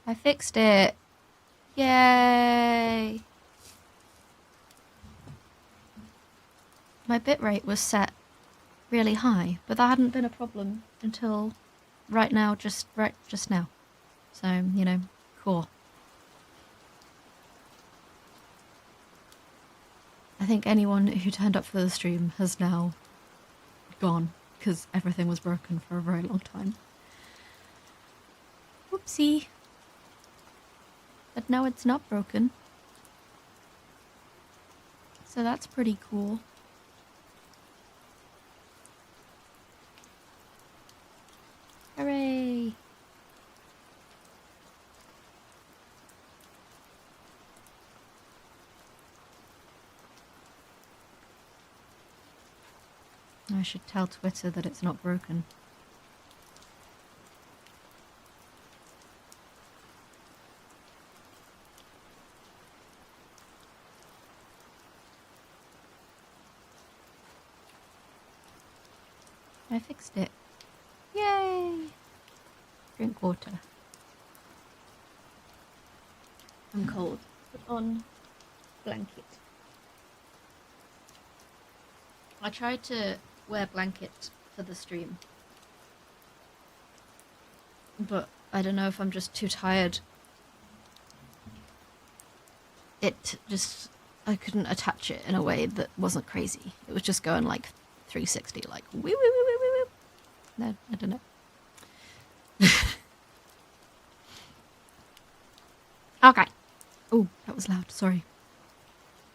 I fixed it. Yay! My bitrate was set really high, but that hadn't been a problem until right now, just now. So, you know, cool. I think anyone who turned up for the stream has now gone, because everything was broken for a very long time. Whoopsie. But now it's not broken. So that's pretty cool. Hooray! I should tell Twitter that it's not broken. I fixed it. Yay! Drink water. I'm cold. Put on blanket. I tried to wear blanket for the stream, but I don't know if I'm just too tired. I couldn't attach it in a way that wasn't crazy. It was just going like 360, like woo woo woo woo woo woo. No, I don't know. Okay. Oh, that was loud. Sorry.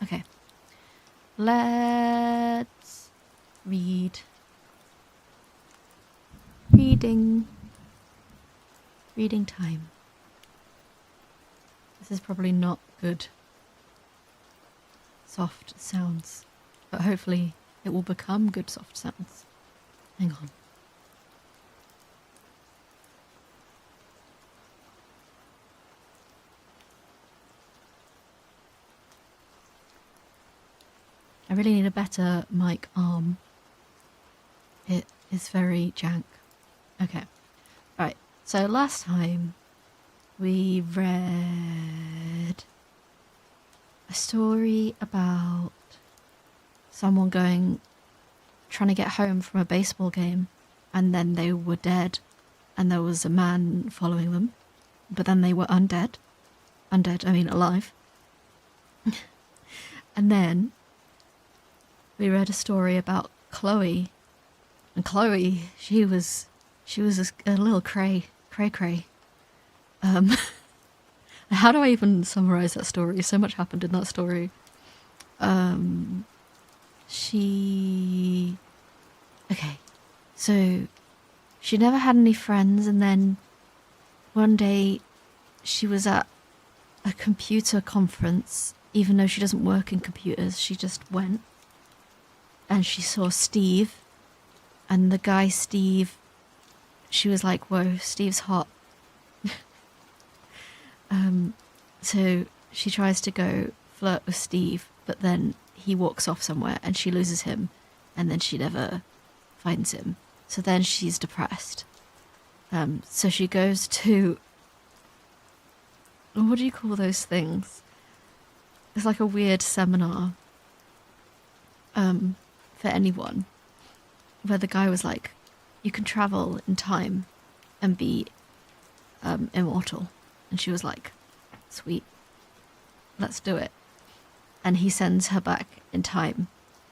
Okay. Let's read. Reading time. This is probably not good soft sounds, but hopefully it will become good soft sounds. Hang on. I really need a better mic arm. It is very jank. Okay. Alright, so last time we read a story about someone trying to get home from a baseball game, and then they were dead, and there was a man following them, but then they were undead. Undead, I mean alive. And then we read a story about Chloe, and Chloe, she was a little cray. How do I even summarize that story? So much happened in that story. Okay, so she never had any friends, and then one day she was at a computer conference, even though she doesn't work in computers, she just went. And she saw Steve, and the guy Steve, she was like, whoa, Steve's hot. So she tries to go flirt with Steve, but then he walks off somewhere and she loses him, and then she never finds him. So then she's depressed. So she goes to, what do you call those things? It's like a weird seminar. For anyone, where the guy was like, you can travel in time and be immortal, and she was like, sweet, let's do it. And he sends her back in time,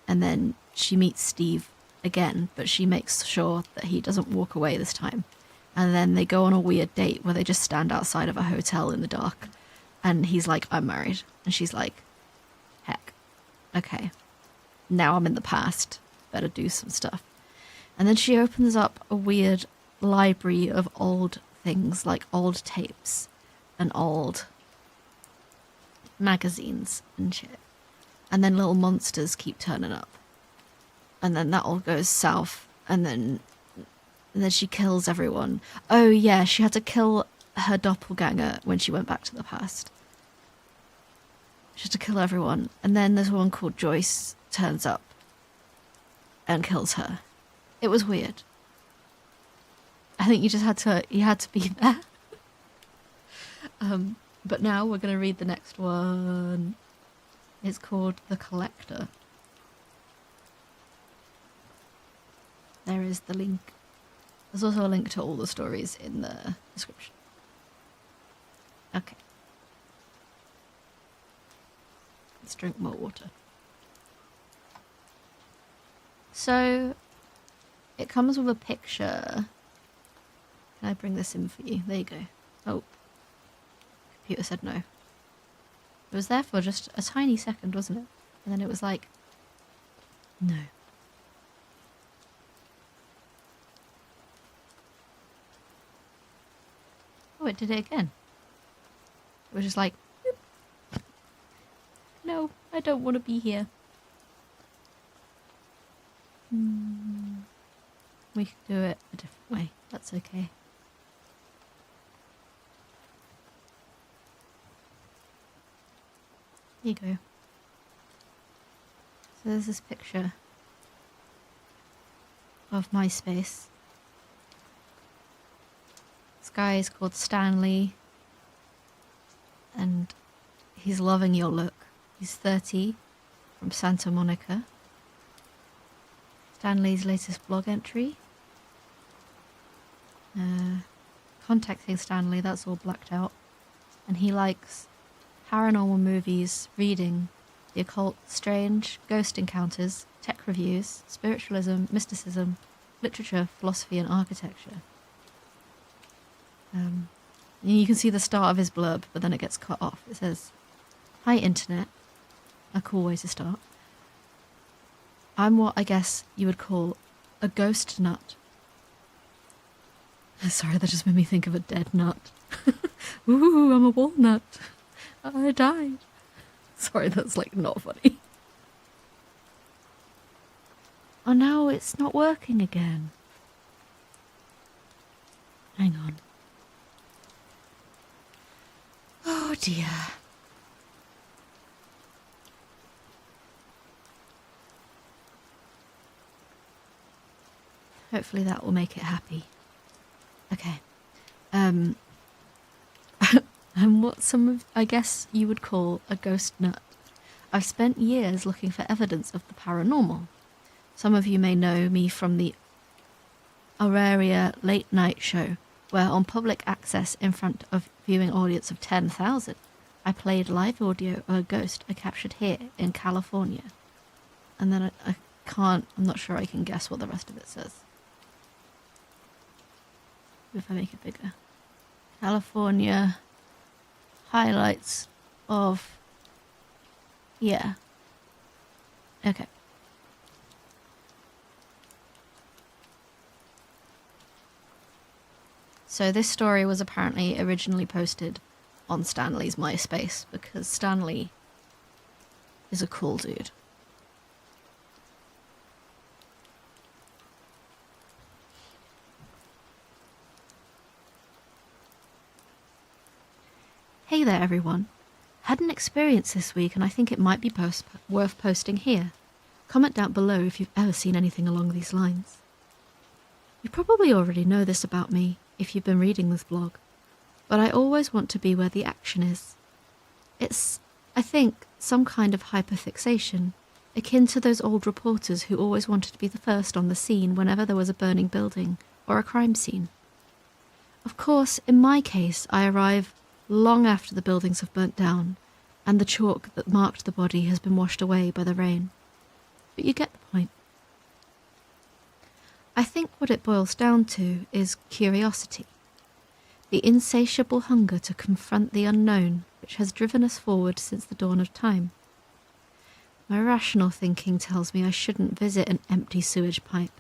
and then she meets Steve again, but she makes sure that he doesn't walk away this time. And then they go on a weird date where they just stand outside of a hotel in the dark, and he's like, I'm married, and she's like, heck, okay. Now I'm in the past, better do some stuff. And then she opens up a weird library of old things, like old tapes and old magazines and shit. And then little monsters keep turning up. And then that all goes south, and then she kills everyone. Oh yeah, she had to kill her doppelganger when she went back to the past. She had to kill everyone. And then there's one called Joyce turns up and kills her. It was weird. I think you had to be there. But now we're going to read the next one. It's called The Collector. There is the link. There's also a link to all the stories in the description. Okay. Let's drink more water. So, it comes with a picture. Can I bring this in for you? There you go. Oh. Computer said no. It was there for just a tiny second, wasn't it? And then it was like, no. Oh, it did it again. It was just like, boop. No, I don't want to be here. We can do it a different way. That's okay. Here you go. So there's this picture of MySpace. This guy is called Stanley, and he's loving your look. He's 30, from Santa Monica. Stanley's latest blog entry. Contacting Stanley, that's all blacked out. And he likes paranormal movies, reading, the occult, strange, ghost encounters, tech reviews, spiritualism, mysticism, literature, philosophy, and architecture. You can see the start of his blurb, but then it gets cut off. It says, "Hi Internet," a cool way to start. "I'm what I guess you would call a ghost nut." Sorry, that just made me think of a dead nut. Ooh, I'm a walnut. I died. Sorry, that's like not funny. Oh no, it's not working again. Hang on. Oh dear. Hopefully that will make it happy. Okay. I'm what some of, I guess you would call a ghost nut. I've spent years looking for evidence of the paranormal. Some of you may know me from the Auraria late night show, where on public access in front of viewing audience of 10,000, I played live audio of a ghost I captured here in California. And then I'm not sure I can guess what the rest of it says. If I make it bigger. California highlights of, yeah. Okay. So this story was apparently originally posted on Stanley's MySpace because Stanley is a cool dude. Hey there everyone. Had an experience this week and I think it might be worth posting here. Comment down below if you've ever seen anything along these lines. You probably already know this about me if you've been reading this blog, but I always want to be where the action is. It's, I think, some kind of hyperfixation, akin to those old reporters who always wanted to be the first on the scene whenever there was a burning building or a crime scene. Of course, in my case, I arrive long after the buildings have burnt down and the chalk that marked the body has been washed away by the rain. But you get the point. I think what it boils down to is curiosity, the insatiable hunger to confront the unknown which has driven us forward since the dawn of time. My rational thinking tells me I shouldn't visit an empty sewage pipe,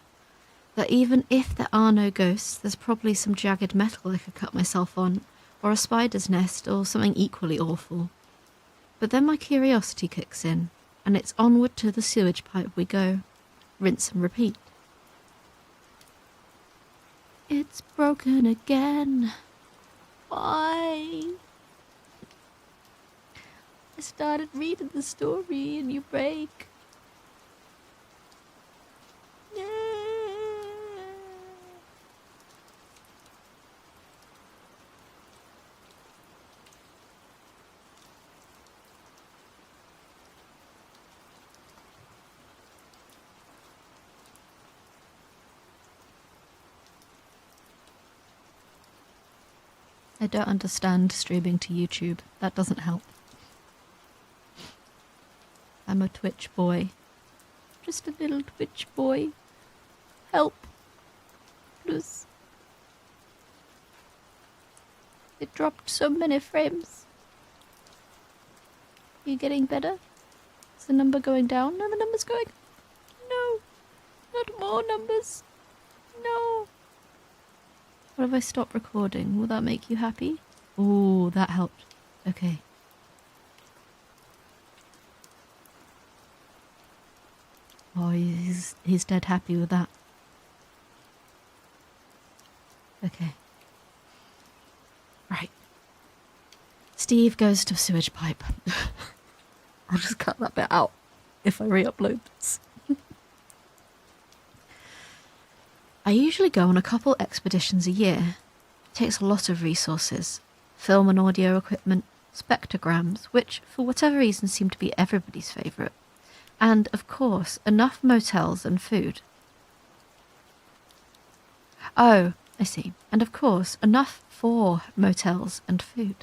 that even if there are no ghosts, there's probably some jagged metal I could cut myself on, or a spider's nest, or something equally awful. But then my curiosity kicks in, and it's onward to the sewage pipe we go. Rinse and repeat. It's broken again. Why? I started reading the story and you break. I don't understand streaming to YouTube. That doesn't help. I'm a Twitch boy. Just a little Twitch boy. Help. Please. It dropped so many frames. Are you getting better? Is the number going down? No, the number's going... No. Not more numbers. No. What if I stop recording? Will that make you happy? Ooh, that helped. Okay. Oh, he's dead happy with that. Okay. Right. Steve goes to sewage pipe. I'll just cut that bit out if I re-upload this. I usually go on a couple expeditions a year. It takes a lot of resources. Film and audio equipment, spectrograms, which for whatever reason seem to be everybody's favourite. And, of course, enough motels and food. Oh, I see. And, of course, enough for motels and food.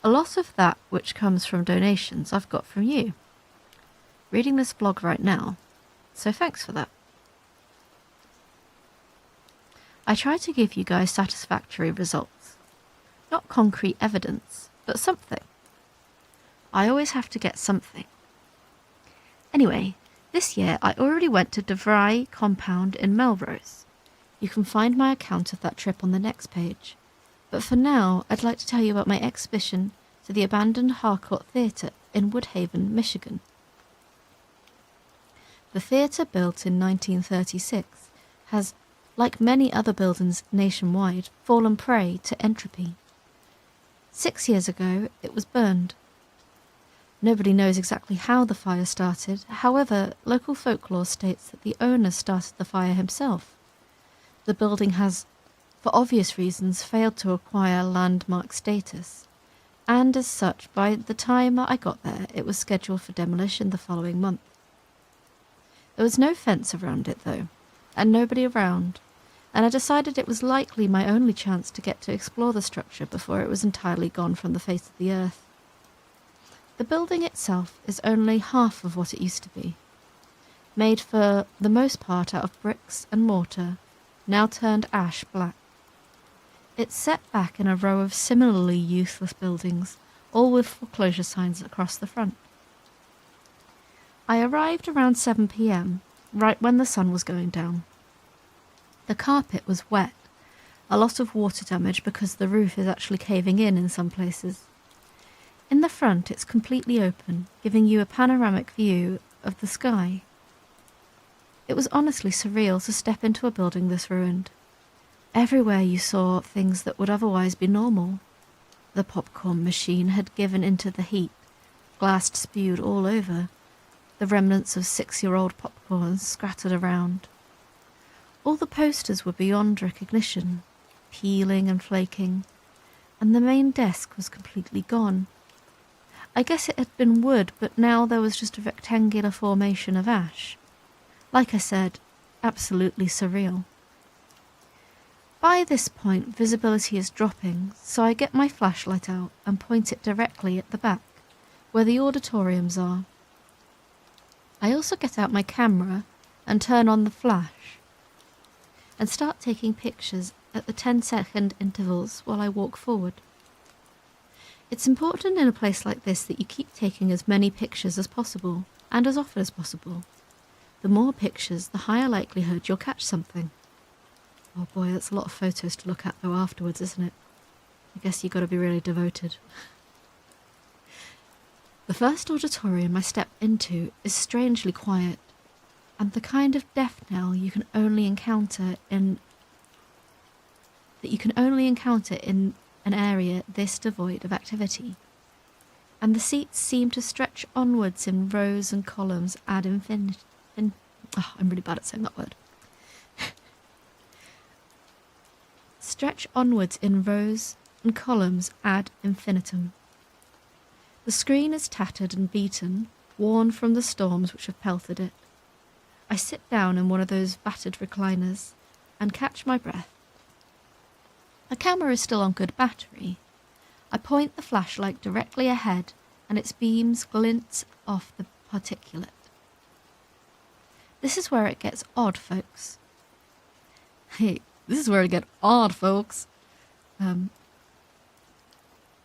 A lot of that which comes from donations I've got from you. Reading this blog right now, so thanks for that. I try to give you guys satisfactory results. Not concrete evidence, but something. I always have to get something. Anyway, this year I already went to DeVry Compound in Melrose. You can find my account of that trip on the next page. But for now, I'd like to tell you about my exhibition to the abandoned Harcourt Theatre in Woodhaven, Michigan. The theatre, built in 1936, has, like many other buildings nationwide, fallen prey to entropy. 6 years ago, it was burned. Nobody knows exactly how the fire started. However, local folklore states that the owner started the fire himself. The building has, for obvious reasons, failed to acquire landmark status, and as such, by the time I got there, it was scheduled for demolition the following month. There was no fence around it, though, and nobody around, and I decided it was likely my only chance to get to explore the structure before it was entirely gone from the face of the earth. The building itself is only half of what it used to be, made for the most part out of bricks and mortar, now turned ash black. It's set back in a row of similarly useless buildings, all with foreclosure signs across the front. I arrived around 7 p.m, right when the sun was going down. The carpet was wet, a lot of water damage because the roof is actually caving in some places. In the front it's completely open, giving you a panoramic view of the sky. It was honestly surreal to step into a building this ruined. Everywhere you saw things that would otherwise be normal. The popcorn machine had given into the heat, glass spewed all over, the remnants of 6-year-old popcorn scattered around. All the posters were beyond recognition, peeling and flaking, and the main desk was completely gone. I guess it had been wood, but now there was just a rectangular formation of ash. Like I said, absolutely surreal. By this point, visibility is dropping, so I get my flashlight out and point it directly at the back, where the auditoriums are. I also get out my camera and turn on the flash, and start taking pictures at the 10-second intervals while I walk forward. It's important in a place like this that you keep taking as many pictures as possible, and as often as possible. The more pictures, the higher likelihood you'll catch something. Oh boy, that's a lot of photos to look at though afterwards, isn't it? I guess you've got to be really devoted. The first auditorium I step into is strangely quiet, and the kind of death knell you can only encounter in an area this devoid of activity. And the seats seem to stretch onwards in rows and columns ad infinitum. I'm really bad at saying that word. Stretch onwards in rows and columns ad infinitum. The screen is tattered and beaten, worn from the storms which have pelted it. I sit down in one of those battered recliners and catch my breath. The camera is still on good battery. I point the flashlight directly ahead and its beams glint off the particulate. This is where it gets odd, folks. Hey, this is where it gets odd, folks.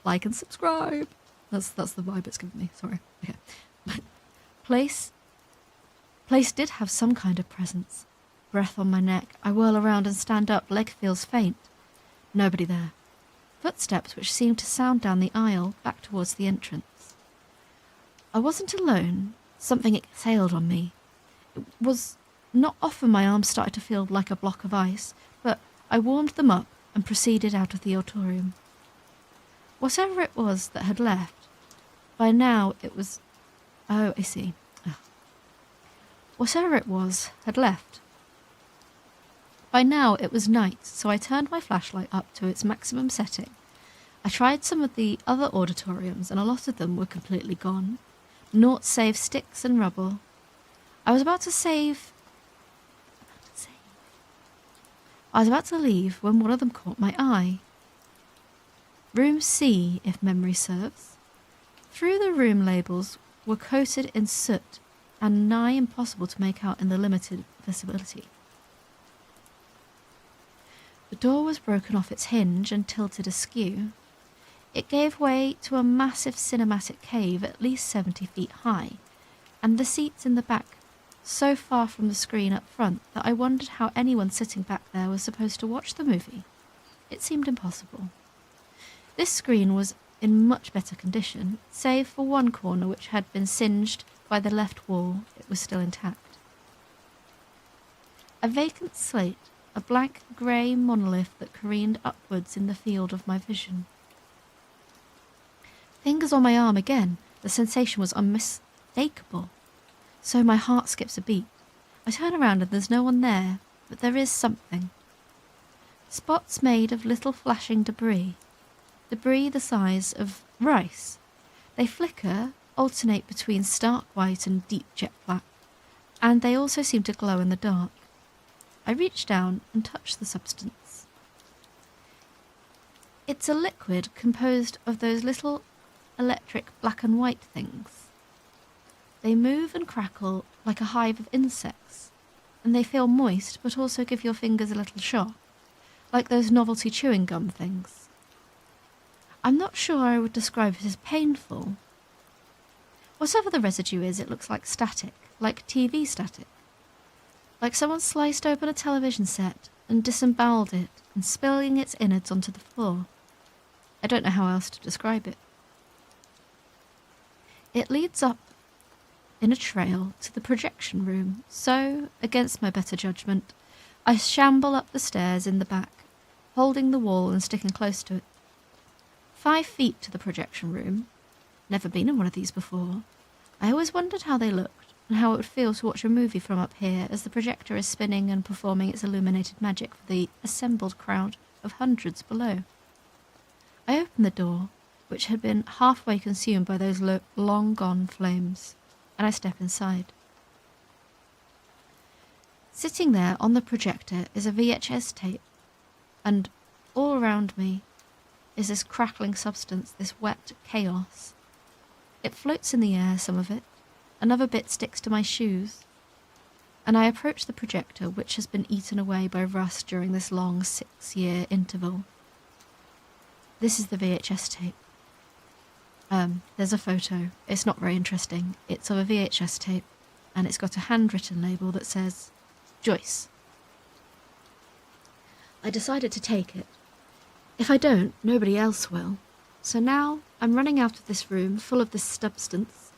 Like and subscribe. That's the vibe it's giving me. Sorry. Okay. But place did have some kind of presence. Breath on my neck. I whirl around and stand up. Leg feels faint. Nobody there. Footsteps which seem to sound down the aisle, back towards the entrance. I wasn't alone. Something exhaled on me. It was not often my arms started to feel like a block of ice, but I warmed them up and proceeded out of the auditorium. Whatever it was that had left, by now it was... Oh, I see. Whatever it was had left. By now it was night, so I turned my flashlight up to its maximum setting. I tried some of the other auditoriums, and a lot of them were completely gone. Naught save sticks and rubble. I was about to leave when one of them caught my eye. Room C, if memory serves. Through the room labels were coated in soot and nigh impossible to make out in the limited visibility. The door was broken off its hinge and tilted askew. It gave way to a massive cinematic cave at least 70 feet high, and the seats in the back so far from the screen up front that I wondered how anyone sitting back there was supposed to watch the movie. It seemed impossible. This screen was in much better condition, save for one corner which had been singed by the left wall. It was still intact. A vacant slate, a blank grey monolith that careened upwards in the field of my vision. Fingers on my arm again. The sensation was unmistakable. So my heart skips a beat. I turn around and there's no one there, but there is something. Spots made of little flashing debris. Debris the size of rice. They flicker, alternate between stark white and deep jet black, and they also seem to glow in the dark. I reach down and touch the substance. It's a liquid composed of those little electric black and white things. They move and crackle like a hive of insects, and they feel moist but also give your fingers a little shock, like those novelty chewing gum things. I'm not sure I would describe it as painful. Whatever the residue is, it looks like static, like TV static. Like someone sliced open a television set and disemboweled it and spilling its innards onto the floor. I don't know how else to describe it. It leads up in a trail to the projection room, so, against my better judgment, I shamble up the stairs in the back, holding the wall and sticking close to it. 5 feet to the projection room. Never been in one of these before. I always wondered how they looked, and how it would feel to watch a movie from up here as the projector is spinning and performing its illuminated magic for the assembled crowd of hundreds below. I open the door, which had been halfway consumed by those long-gone flames, and I step inside. Sitting there on the projector is a VHS tape, and all around me is this crackling substance, this wet chaos. It floats in the air, some of it. Another bit sticks to my shoes, and I approach the projector, which has been eaten away by rust during this long 6-year interval. This is the VHS tape. There's a photo. It's not very interesting. It's of a VHS tape, and it's got a handwritten label that says, Joyce. I decided to take it. If I don't, nobody else will. So now I'm running out of this room full of this substance,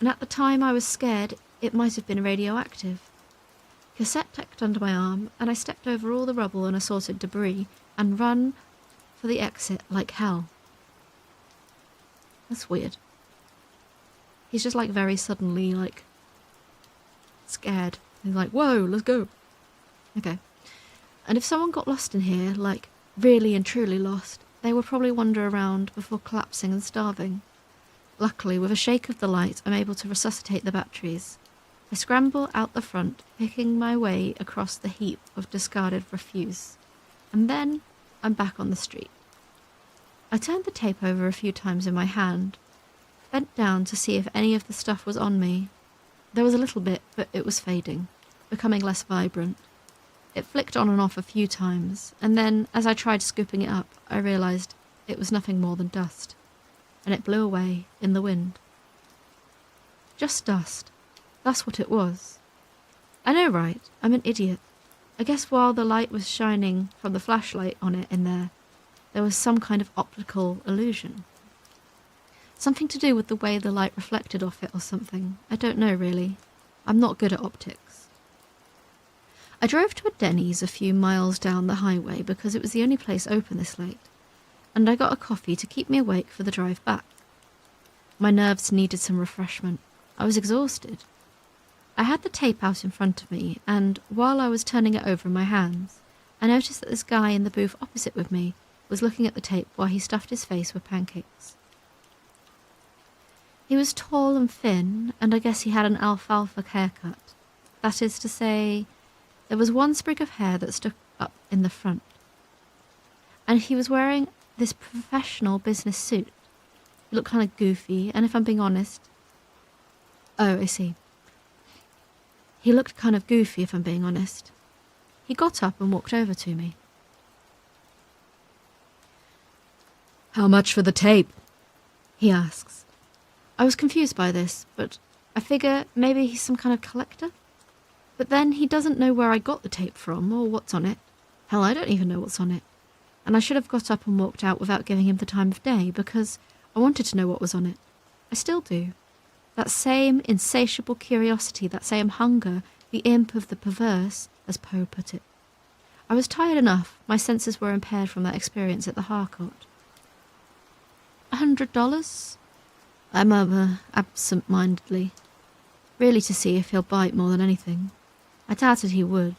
and at the time I was scared it might have been radioactive. Cassette tucked under my arm, and I stepped over all the rubble and assorted debris, and run for the exit like hell. That's weird. He's just very suddenly scared. He's like, whoa, let's go. Okay. And if someone got lost in here, really and truly lost, they would probably wander around before collapsing and starving. Luckily, with a shake of the light, I'm able to resuscitate the batteries. I scramble out the front, picking my way across the heap of discarded refuse. And then I'm back on the street. I turned the tape over a few times in my hand, bent down to see if any of the stuff was on me. There was a little bit, but it was fading, becoming less vibrant. It flicked on and off a few times, and then, as I tried scooping it up, I realised it was nothing more than dust, and it blew away in the wind. Just dust. That's what it was. I know, right? I'm an idiot. I guess while the light was shining from the flashlight on it in there was some kind of optical illusion. Something to do with the way the light reflected off it or something. I don't know, really. I'm not good at optics. I drove to a Denny's a few miles down the highway because it was the only place open this late, and I got a coffee to keep me awake for the drive back. My nerves needed some refreshment. I was exhausted. I had the tape out in front of me, and while I was turning it over in my hands, I noticed that this guy in the booth opposite with me was looking at the tape while he stuffed his face with pancakes. He was tall and thin, and I guess he had an alfalfa haircut. That is to say, there was one sprig of hair that stuck up in the front. And he was wearing this professional business suit. He looked kind of goofy, and if I'm being honest... Oh, I see. He looked kind of goofy, if I'm being honest. He got up and walked over to me. "How much for the tape?" he asks. I was confused by this, but I figure maybe he's some kind of collector. But then he doesn't know where I got the tape from or what's on it. Hell, I don't even know what's on it. And I should have got up and walked out without giving him the time of day because I wanted to know what was on it. I still do. That same insatiable curiosity, that same hunger, the imp of the perverse, as Poe put it. I was tired enough, my senses were impaired from that experience at the Harcourt. $100? I murmur absent-mindedly, really to see if he'll bite more than anything. I doubted he would.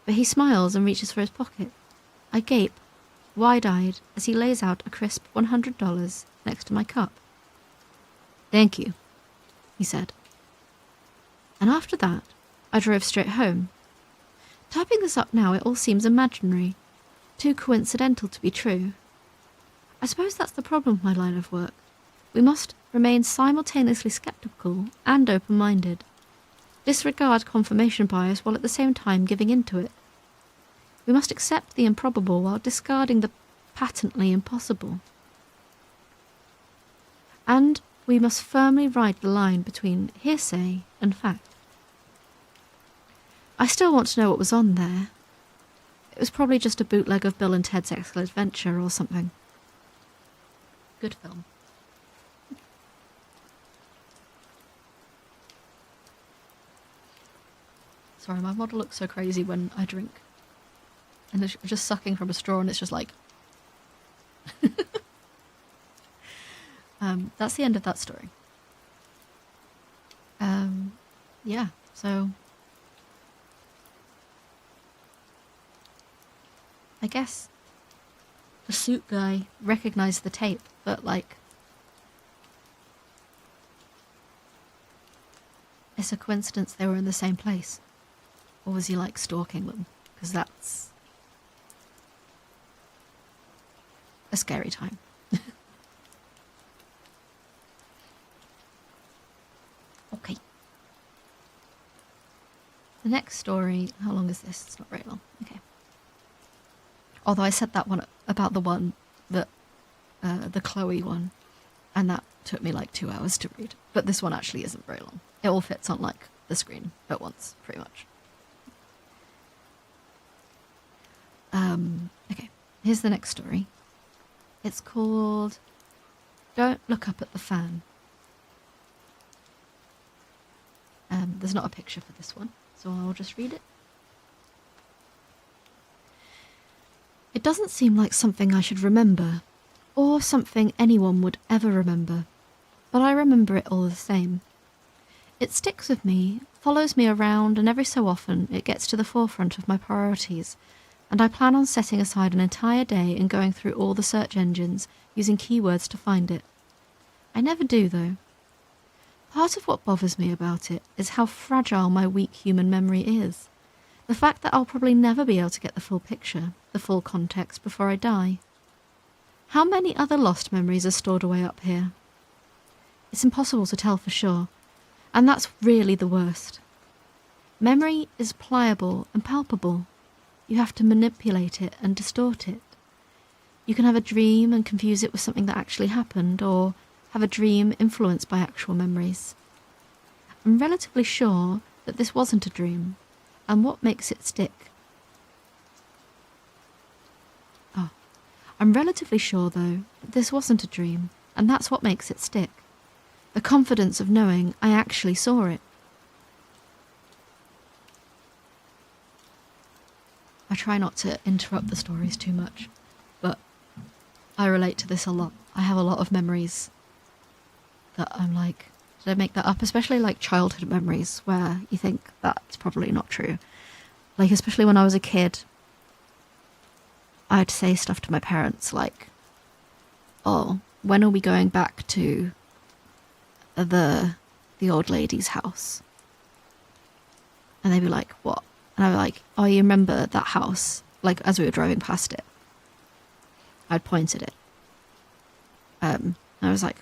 But he smiles and reaches for his pocket. I gape, wide-eyed, as he lays out a crisp $100 next to my cup. "Thank you," he said. And after that, I drove straight home. Typing this up now, it all seems imaginary, too coincidental to be true. I suppose that's the problem with my line of work. We must remain simultaneously skeptical and open-minded, disregard confirmation bias while at the same time giving into it. We must accept the improbable while discarding the patently impossible. And we must firmly ride the line between hearsay and fact. I still want to know what was on there. It was probably just a bootleg of Bill and Ted's Excellent Adventure or something. Good film. Sorry, my model looks so crazy when I drink. And it's just sucking from a straw and it's just like... that's the end of that story. Yeah, so... I guess the suit guy recognized the tape, but like... It's a coincidence they were in the same place. Or was he like stalking them? Because that's... a scary time. Okay. The next story... How long is this? It's not very long. Okay. Although I said that one about the one that... the Chloe one. And that took me like 2 hours to read. But this one actually isn't very long. It all fits on like the screen at once, pretty much. Okay. Here's the next story. It's called... Don't Look Up at the Fan. There's not a picture for this one, so I'll just read it. It doesn't seem like something I should remember, or something anyone would ever remember, but I remember it all the same. It sticks with me, follows me around, and every so often it gets to the forefront of my priorities, and I plan on setting aside an entire day and going through all the search engines, using keywords to find it. I never do, though. Part of what bothers me about it is how fragile my weak human memory is. The fact that I'll probably never be able to get the full picture, the full context before I die. How many other lost memories are stored away up here? It's impossible to tell for sure, and that's really the worst. Memory is pliable and palpable. You have to manipulate it and distort it. You can have a dream and confuse it with something that actually happened, or have a dream influenced by actual memories. I'm relatively sure that this wasn't a dream, and what makes it stick? I'm relatively sure, though, that this wasn't a dream, and that's what makes it stick. The confidence of knowing I actually saw it. I try not to interrupt the stories too much, but I relate to this a lot. I have a lot of memories that I'm like, did I make that up? Especially like childhood memories where you think that's probably not true. Like, especially when I was a kid, I'd say stuff to my parents like, oh, when are we going back to the old lady's house? And they'd be like, what? And I'd be like, oh, you remember that house? Like, as we were driving past it. I'd point at it. And I was like,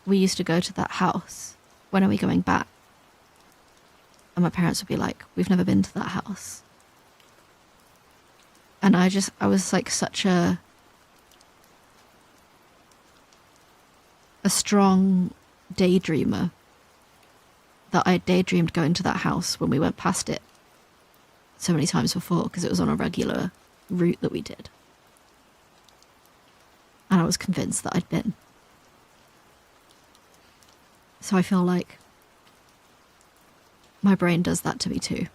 we used to go to that house. When are we going back? And my parents would be like, we've never been to that house. And I was like such a strong daydreamer that I daydreamed going to that house when we went past it so many times before, because it was on a regular route that we did. And I was convinced that I'd been. So I feel like my brain does that to me too.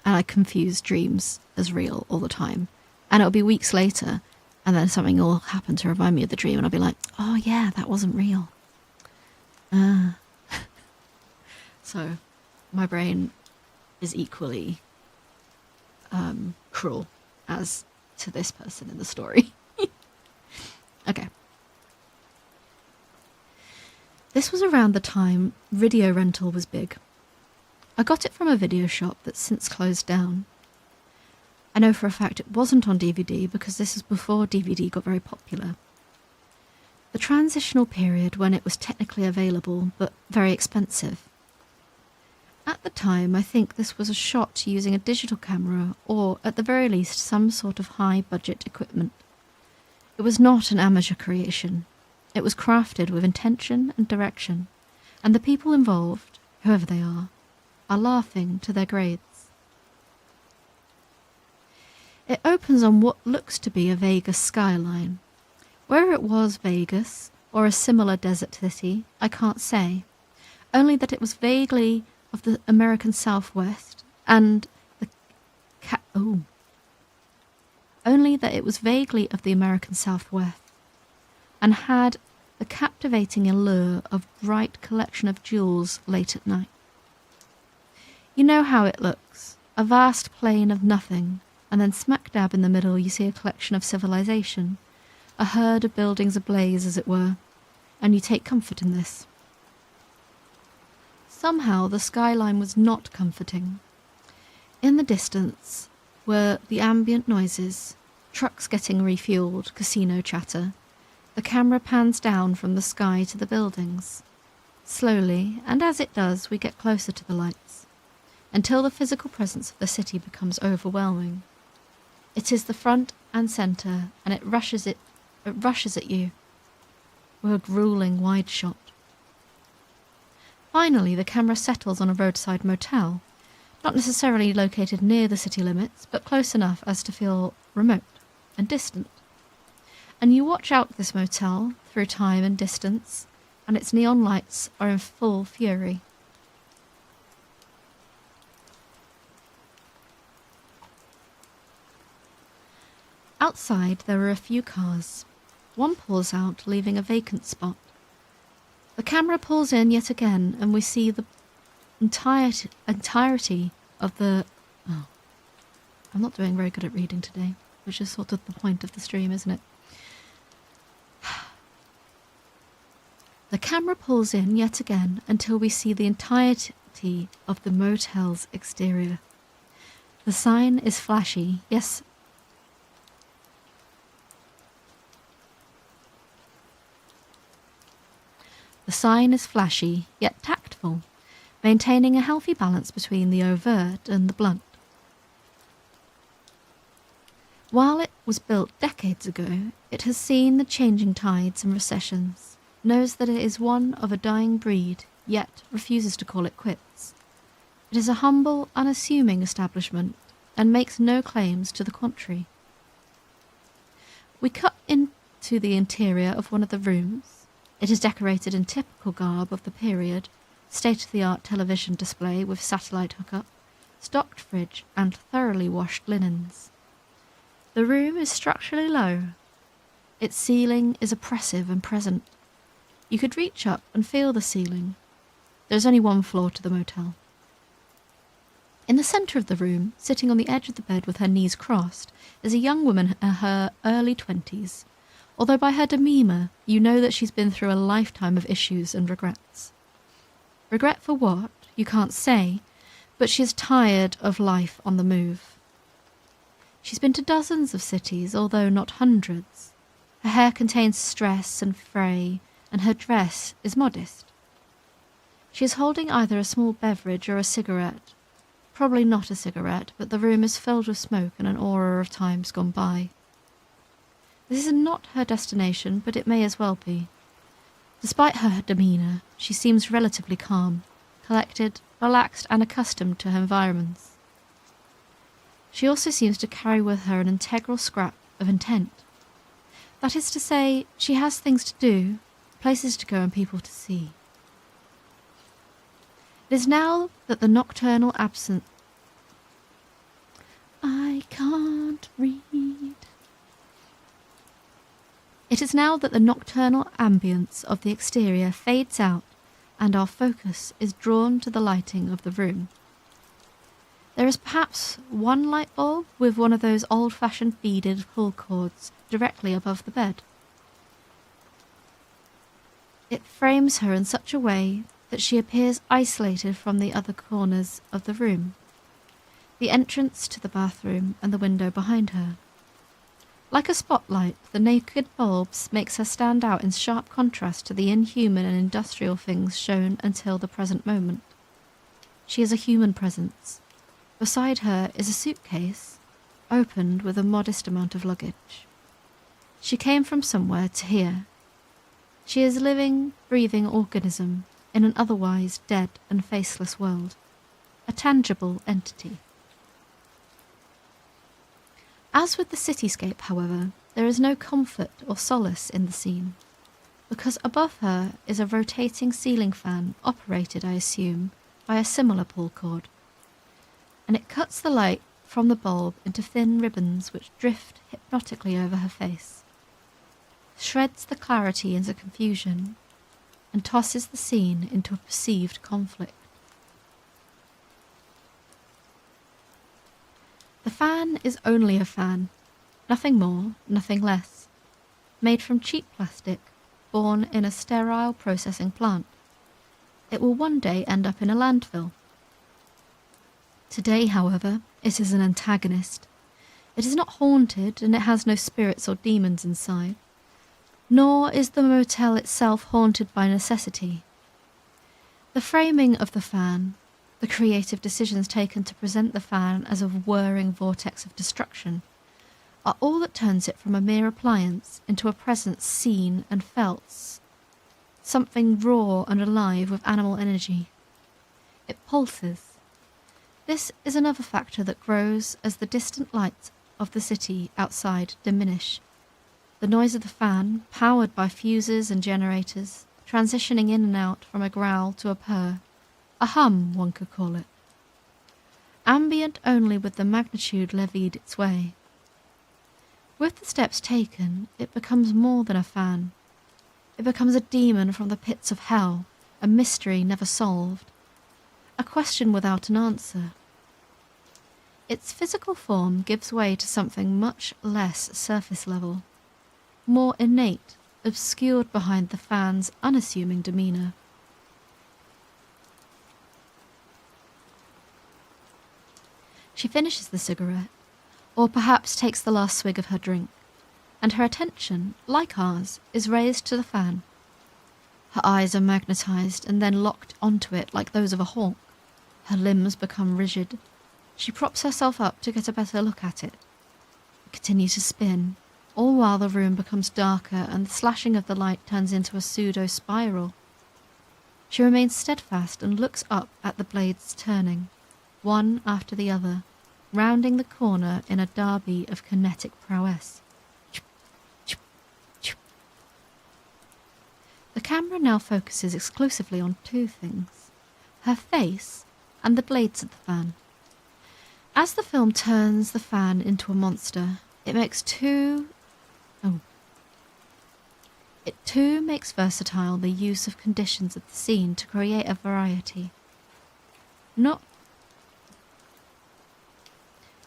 And I confuse dreams as real all the time. And it'll be weeks later, and then something will happen to remind me of the dream, and I'll be like, oh yeah, that wasn't real. So my brain is equally cruel as to this person in the story. Okay. This was around the time video rental was big. I got it from a video shop that's since closed down. I know for a fact it wasn't on DVD because this is before DVD got very popular. The transitional period when it was technically available but very expensive. At the time, I think this was a shot using a digital camera or, at the very least, some sort of high-budget equipment. It was not an amateur creation. It was crafted with intention and direction, and the people involved, whoever they are laughing to their grades. It opens on what looks to be a Vegas skyline. Whether it was Vegas or a similar desert city, I can't say. Only that it was vaguely of the American Southwest and only that it was vaguely of the American Southwest and had the captivating allure of bright collection of jewels late at night. You know how it looks, a vast plain of nothing, and then smack dab in the middle you see a collection of civilization, a herd of buildings ablaze as it were, and you take comfort in this. Somehow the skyline was not comforting. In the distance were the ambient noises, trucks getting refueled, casino chatter. The camera pans down from the sky to the buildings. Slowly, and as it does, we get closer to the lights, until the physical presence of the city becomes overwhelming. It is the front and centre, and it rushes at you with a grueling wide shot. Finally, the camera settles on a roadside motel, not necessarily located near the city limits, but close enough as to feel remote and distant. And you watch out this motel through time and distance, and its neon lights are in full fury. Outside there are a few cars. One pulls out, leaving a vacant spot. The camera pulls in yet again, and we see the entirety of the... Oh, I'm not doing very good at reading today, which is sort of the point of the stream, isn't it? The camera pulls in yet again until we see the entirety identity of the motel's exterior. The sign is flashy, yes. The sign is flashy, yet tactful, maintaining a healthy balance between the overt and the blunt. While it was built decades ago, it has seen the changing tides and recessions, knows that it is one of a dying breed, yet refuses to call it quits. It is a humble, unassuming establishment and makes no claims to the contrary. We cut into the interior of one of the rooms. It is decorated in typical garb of the period, state-of-the-art television display with satellite hookup, stocked fridge and thoroughly washed linens. The room is structurally low. Its ceiling is oppressive and present. You could reach up and feel the ceiling. There's only one floor to the motel. In the centre of the room, sitting on the edge of the bed with her knees crossed, is a young woman in her early 20s, although by her demeanour you know that she's been through a lifetime of issues and regrets. Regret for what? You can't say, but she is tired of life on the move. She's been to dozens of cities, although not hundreds. Her hair contains stress and fray, and her dress is modest. She is holding either a small beverage or a cigarette. Probably not a cigarette, but the room is filled with smoke and an aura of times gone by. This is not her destination, but it may as well be. Despite her demeanour, she seems relatively calm, collected, relaxed and accustomed to her environments. She also seems to carry with her an integral scrap of intent. That is to say, she has things to do, places to go and people to see. It is now that the nocturnal absence... I can't read. It is now that the nocturnal ambience of the exterior fades out and our focus is drawn to the lighting of the room. There is perhaps one light bulb with one of those old-fashioned beaded pull cords directly above the bed. It frames her in such a way that she appears isolated from the other corners of the room, the entrance to the bathroom and the window behind her. Like a spotlight, the naked bulbs makes her stand out in sharp contrast to the inhuman and industrial things shown until the present moment. She is a human presence. Beside her is a suitcase, opened with a modest amount of luggage. She came from somewhere to here. She is a living, breathing organism in an otherwise dead and faceless world, a tangible entity. As with the cityscape, however, there is no comfort or solace in the scene, because above her is a rotating ceiling fan operated, I assume, by a similar pull cord, and it cuts the light from the bulb into thin ribbons which drift hypnotically over her face, shreds the clarity into confusion, and tosses the scene into a perceived conflict. The fan is only a fan, nothing more, nothing less, made from cheap plastic, born in a sterile processing plant. It will one day end up in a landfill. Today, however, it is an antagonist. It is not haunted, and it has no spirits or demons inside. Nor is the motel itself haunted by necessity. The framing of the fan, the creative decisions taken to present the fan as a whirring vortex of destruction, are all that turns it from a mere appliance into a presence seen and felt, something raw and alive with animal energy. It pulses. This is another factor that grows as the distant lights of the city outside diminish. The noise of the fan, powered by fuses and generators, transitioning in and out from a growl to a purr, a hum one could call it. Ambient only with the magnitude levied its way. With the steps taken, it becomes more than a fan. It becomes a demon from the pits of hell, a mystery never solved, a question without an answer. Its physical form gives way to something much less surface level, more innate, obscured behind the fan's unassuming demeanour. She finishes the cigarette, or perhaps takes the last swig of her drink, and her attention, like ours, is raised to the fan. Her eyes are magnetized and then locked onto it like those of a hawk. Her limbs become rigid. She props herself up to get a better look at it. It continues to spin, all while the room becomes darker and the slashing of the light turns into a pseudo-spiral. She remains steadfast and looks up at the blades turning, one after the other, rounding the corner in a derby of kinetic prowess. The camera now focuses exclusively on two things: her face and the blades of the fan. As the film turns the fan into a monster, it too makes versatile the use of conditions of the scene to create a variety.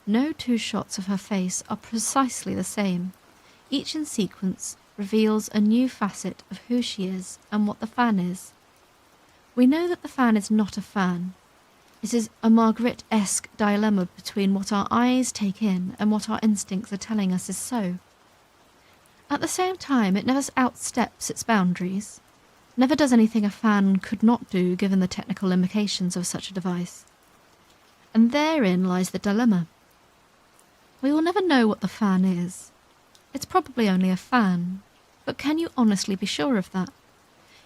No two shots of her face are precisely the same. Each in sequence reveals a new facet of who she is and what the fan is. We know that the fan is not a fan. It is a Margaret-esque dilemma between what our eyes take in and what our instincts are telling us is so. At the same time, it never outsteps its boundaries, never does anything a fan could not do given the technical limitations of such a device. And therein lies the dilemma. We will never know what the fan is. It's probably only a fan, but can you honestly be sure of that?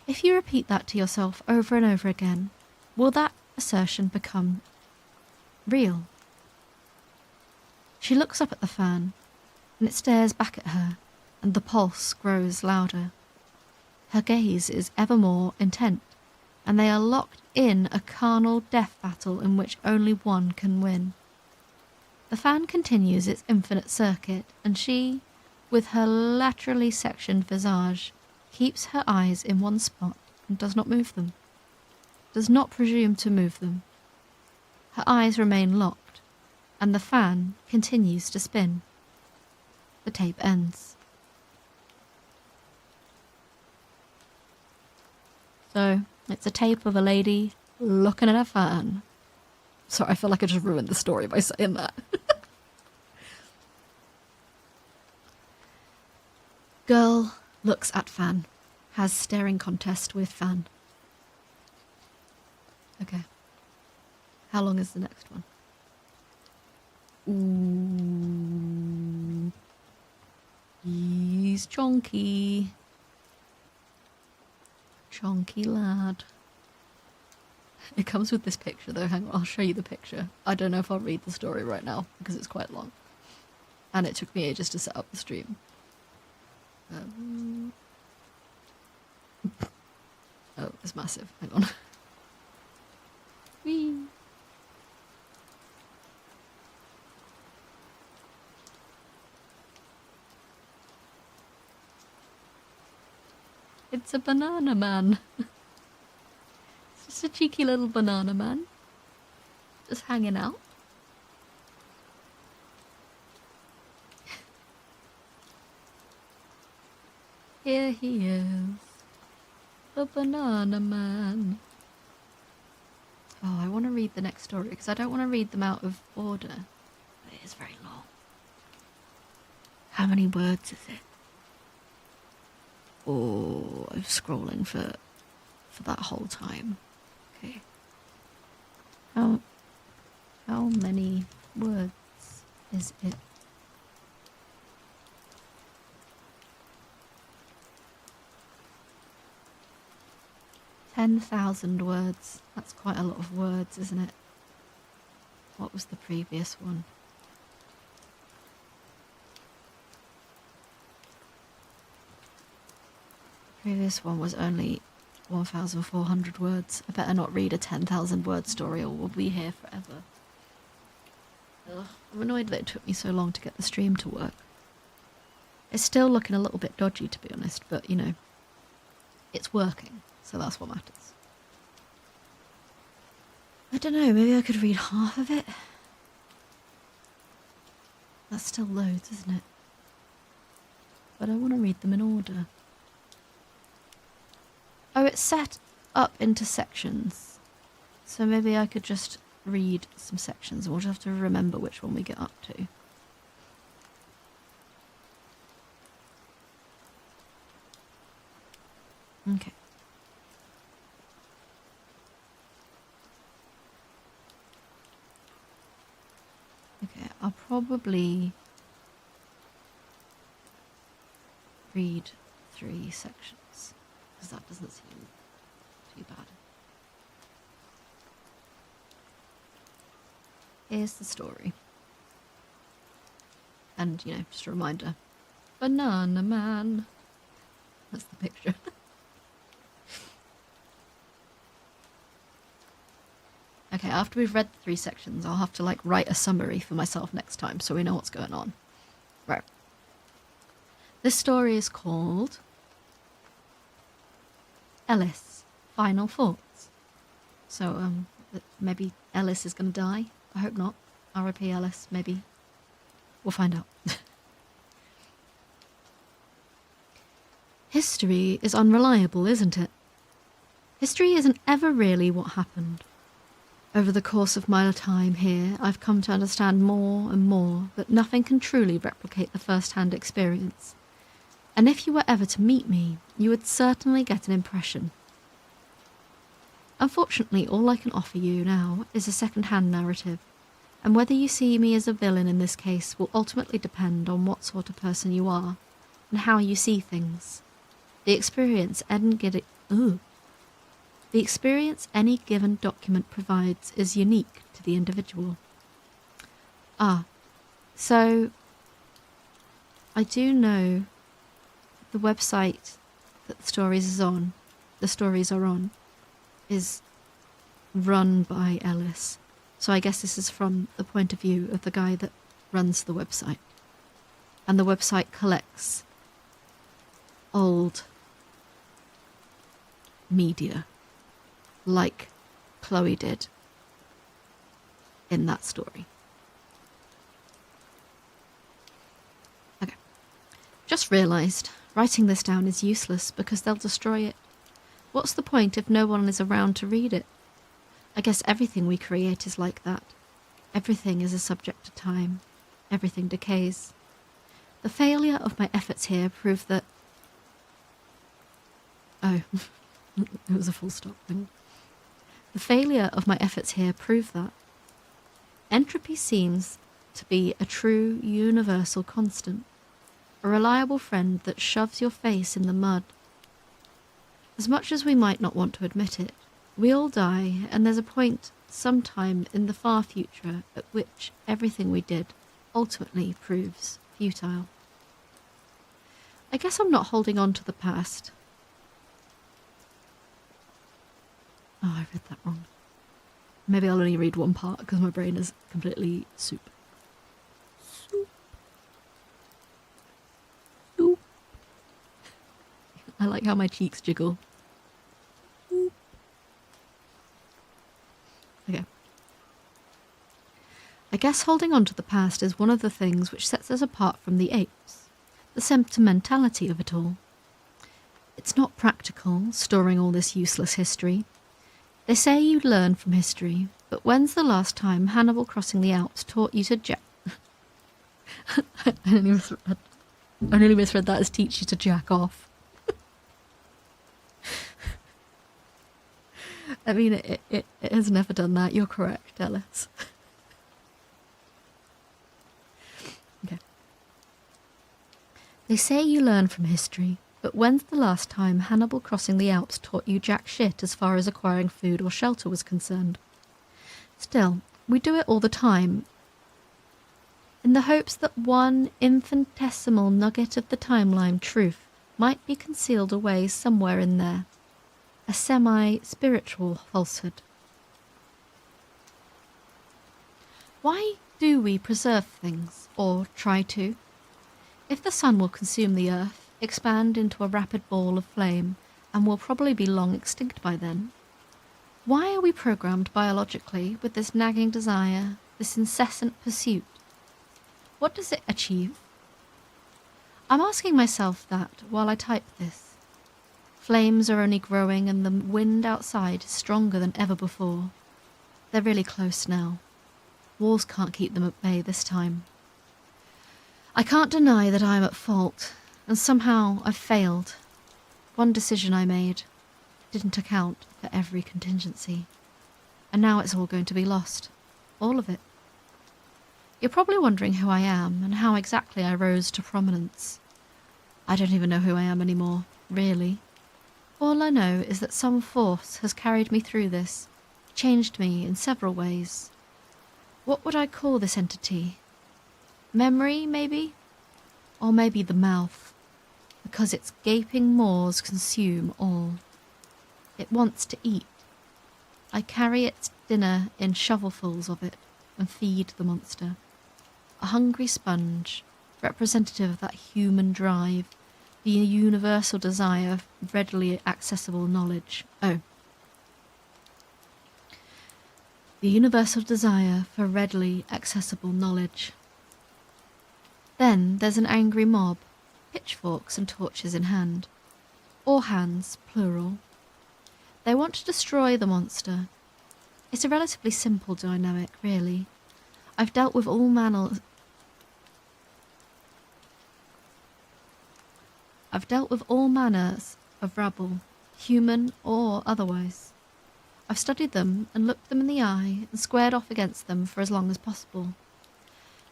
If you repeat that to yourself over and over again, will that assertion become real? She looks up at the fan, and it stares back at her, and the pulse grows louder. Her gaze is ever more intent, and they are locked in a carnal death battle in which only one can win. The fan continues its infinite circuit, and she, with her laterally sectioned visage, keeps her eyes in one spot and does not move them, does not presume to move them. Her eyes remain locked, and the fan continues to spin. The tape ends. So, it's a tape of a lady looking at her fan. Sorry, I feel like I just ruined the story by saying that. Girl looks at fan. Has staring contest with fan. Okay. How long is the next one? Ooh. He's chonky. Chonky lad. It comes with this picture though. Hang on, I'll show you the picture. I don't know if I'll read the story right now because it's quite long. And it took me ages to set up the stream. Oh, it's massive. Hang on. Whee! It's a banana man. It's just a cheeky little banana man. Just hanging out. Here he is. The banana man. Oh, I want to read the next story because I don't want to read them out of order. But it is very long. How many words is it? Oh, I'm scrolling for that whole time. Okay. How many words is it? 10,000 words. That's quite a lot of words, isn't it? What was the previous one? Previous one was only 1,400 words. I better not read a 10,000 word story or we'll be here forever. Ugh, I'm annoyed that it took me so long to get the stream to work. It's still looking a little bit dodgy, to be honest, but, you know, it's working, so that's what matters. I don't know, maybe I could read half of it? That's still loads, isn't it? But I want to read them in order. Oh, it's set up into sections. So maybe I could just read some sections and we'll just have to remember which one we get up to. Okay. Okay, I'll probably read 3 sections, because that doesn't seem too bad. Here's the story. And, just a reminder. Banana Man. That's the picture. Okay, after we've read the 3 sections, I'll have to, write a summary for myself next time so we know what's going on. Right. This story is called Ellis, Final Thoughts. So, maybe Ellis is going to die. I hope not. R.I.P. Ellis, maybe. We'll find out. History is unreliable, isn't it? History isn't ever really what happened. Over the course of my time here, I've come to understand more and more that nothing can truly replicate the first-hand experience. And if you were ever to meet me, you would certainly get an impression. Unfortunately, all I can offer you now is a second-hand narrative, and whether you see me as a villain in this case will ultimately depend on what sort of person you are, and how you see things. The experience any given document provides is unique to the individual. So I do know the website that the stories are on, is run by Ellis. So I guess this is from the point of view of the guy that runs the website. And the website collects old media, like Chloe did in that story. Okay. Just realised writing this down is useless because they'll destroy it. What's the point if no one is around to read it? I guess everything we create is like that. Everything is a subject to time. Everything decays. The failure of my efforts here proved that... Oh, it was a full stop thing. The failure of my efforts here proved that entropy seems to be a true universal constant, a reliable friend that shoves your face in the mud. As much as we might not want to admit it, we all die, and there's a point sometime in the far future at which everything we did ultimately proves futile. I guess I'm not holding on to the past. Oh, I read that wrong. Maybe I'll only read one part because my brain is completely soup. Soup. I like how my cheeks jiggle. Soup. Okay. I guess holding on to the past is one of the things which sets us apart from the apes. The sentimentality of it all. It's not practical, storing all this useless history. They say you learn from history, but when's the last time Hannibal crossing the Alps taught you to jack... I nearly misread that as teach you to jack off. I mean, it has never done that. You're correct, Ellis. Okay. They say you learn from history, but when's the last time Hannibal crossing the Alps taught you jack shit as far as acquiring food or shelter was concerned? Still, we do it all the time, in the hopes that one infinitesimal nugget of the timeline truth might be concealed away somewhere in there. A semi-spiritual falsehood. Why do we preserve things, or try to? If the sun will consume the earth, expand into a rapid ball of flame, and will probably be long extinct by then, why are we programmed biologically with this nagging desire, this incessant pursuit? What does it achieve? I'm asking myself that while I type this. Flames are only growing and the wind outside is stronger than ever before. They're really close now. Walls can't keep them at bay this time. I can't deny that I am at fault, and somehow I've failed. One decision I made didn't account for every contingency, and now it's all going to be lost. All of it. You're probably wondering who I am and how exactly I rose to prominence. I don't even know who I am anymore, really. All I know is that some force has carried me through this, changed me in several ways. What would I call this entity? Memory, maybe? Or maybe the mouth, because its gaping maws consume all. It wants to eat. I carry its dinner in shovelfuls of it and feed the monster. A hungry sponge, representative of that human drive, the universal desire for readily accessible knowledge. The universal desire for readily accessible knowledge. Then there's an angry mob, pitchforks and torches in hand. Or hands, plural. They want to destroy the monster. It's a relatively simple dynamic, really. I've dealt with all manners of rabble, human or otherwise. I've studied them and looked them in the eye and squared off against them for as long as possible.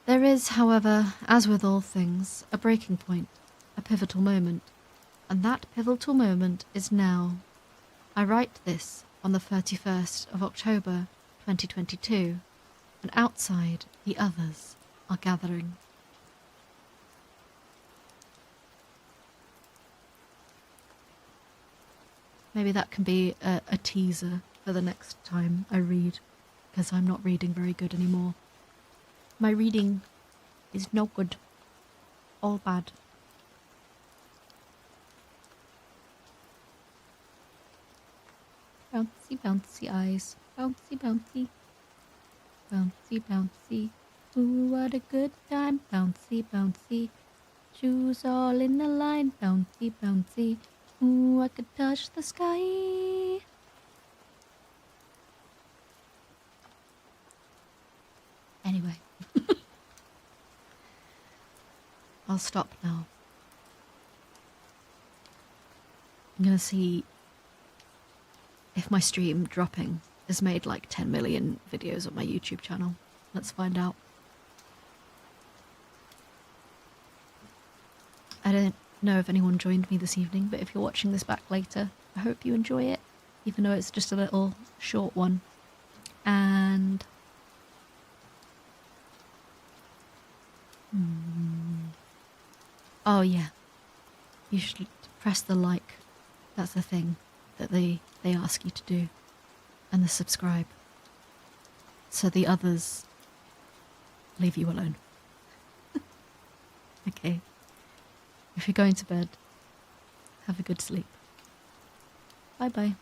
There is, however, as with all things, a breaking point, a pivotal moment, and that pivotal moment is now. I write this on the 31st of October, 2022, and outside the others are gathering. Maybe that can be a teaser for the next time I read, because I'm not reading very good anymore. My reading is no good. All bad. Bouncy, bouncy eyes. Bouncy, bouncy. Bouncy, bouncy. Ooh, what a good time. Bouncy, bouncy. Shoes all in a line. Bouncy, bouncy. Ooh, I could touch the sky. Anyway. I'll stop now. I'm gonna see if my stream dropping has made like 10 million videos on my YouTube channel. Let's find out. I don't know if anyone joined me this evening, but if you're watching this back later, I hope you enjoy it, even though it's just a little short one. And oh yeah, you should press the like. That's the thing that they ask you to do, and the subscribe, so the others leave you alone. Okay, if you're going to bed, have a good sleep. Bye bye.